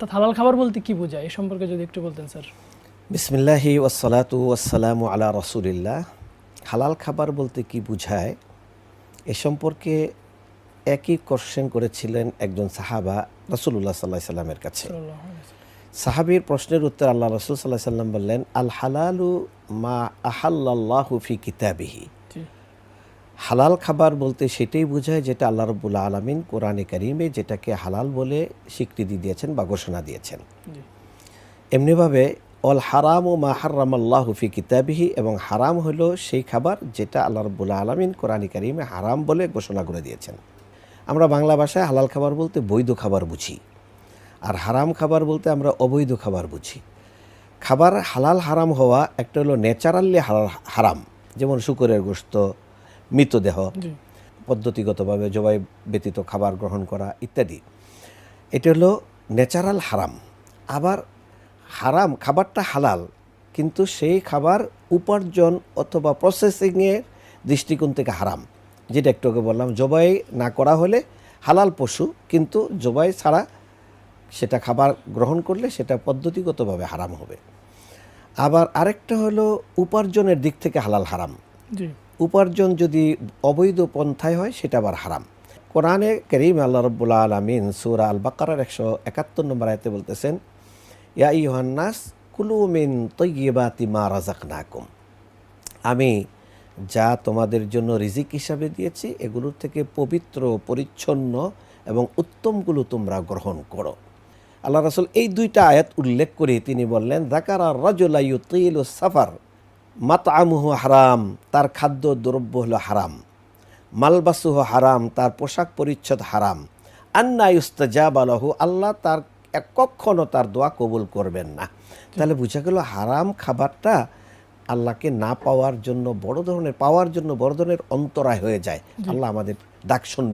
অর্থাৎ হালাল খাবার বলতে কি বোঝায়, এ সম্পর্কে যদি একটু বলতেন স্যার। বিসমিল্লাহি ওয়াসসালাতু ওয়াসসালামু আলা রাসূলিল্লাহ। হালাল খাবার বলতে কি বোঝায় এ সম্পর্কে একই কোশ্চেন করেছিলেন একজন সাহাবা রাসূলুল্লাহ সাল্লাল্লাহু আলাইহি সাল্লামের কাছে। সাল্লাল্লাহু আলাইহি ওয়াসাল্লাম। সাহাবীর প্রশ্নের উত্তর আল্লাহ রাসূল সাল্লাল্লাহু আলাইহি সাল্লাম বললেন, আল হালালু মা আহাল্লাল্লাহু ফি কিতাবিহি। জি হালাল খাবার বলতে সেটাই বোঝায় যেটা আল্লাহ রাব্বুল আলামিন কোরআনে কারীমে যেটাকে হালাল বলে স্বীকৃতি দিয়েছেন বা ঘোষণা দিয়েছেন। জি এমনিভাবে অল হারাম ও মা হারামাল্লাহু ফি কিতাবিহি, এবং হারাম হলো সেই খাবার যেটা আল্লাহ রাব্বুল আলামিন কোরআনে কারীমে হারাম বলে ঘোষণা করে দিয়েছেন। আমরা বাংলা ভাষায় হালাল খাবার বলতে বৈধ খাবার বুঝি, আর হারাম খাবার বলতে আমরা অবৈধ খাবার বুঝি। খাবার হালাল হারাম হওয়া একটা হলো ন্যাচারালি হারাম, যেমন শূকরের গোশত, মৃতদেহ, জি পদ্ধতিগতভাবে জবাই ব্যতীত খাবার গ্রহণ করা ইত্যাদি। এটা হলো ন্যাচারাল হারাম। আবার হারাম খাবারটা হালাল, কিন্তু সেই খাবার উপার্জন অথবা প্রসেসিংয়ের দৃষ্টিকোণ থেকে হারাম। যেটা একটু আগে বললাম, জবাই না করা হলে হালাল পশু, কিন্তু জবাই ছাড়া সেটা খাবার গ্রহণ করলে সেটা পদ্ধতিগতভাবে হারাম হবে। আবার আরেকটা হলো উপার্জনের দিক থেকে হালাল হারাম। জি উপার্জন যদি অবৈধ পন্থায় হয় সেটা আবার হারাম। কোরআনে কারীম আল্লাহ রাব্বুল আলামিন সূরা আল বাকারার 171 নম্বর আয়াতে বলতেছেন, ইয়া আইয়ুহান নাস কুলু মিন তাইয়্যিবাতি মা রাযাকনাকুম। আমি যা তোমাদের জন্য রিজিক হিসাবে দিয়েছি এগুলোর থেকে পবিত্র, পরিচ্ছন্ন এবং উত্তমগুলো তোমরা গ্রহণ করো। আল্লাহ রাসূল এই দুইটা আয়াত উল্লেখ করে তিনি বললেন, যাকারা রাজুলা ইউতিলু সাফার মাতআমুহু হারাম, তার খাদ্য দ্রব্য হলো হারাম, মালবাসুহু হারাম, তার পোশাক পরিচ্ছদ হারাম, আন্না ইউস্তাজাবা লাহু, আল্লাহ তার কখনো তার দোয়া কবুল করবেন না। তাহলে বোঝা গেল হারাম খাবারটা আল্লাহকে না পাওয়ার জন্য বড় ধরনের অন্তরায় হয়ে যায়। আল্লাহ আমাদের ডাক শুনবেন।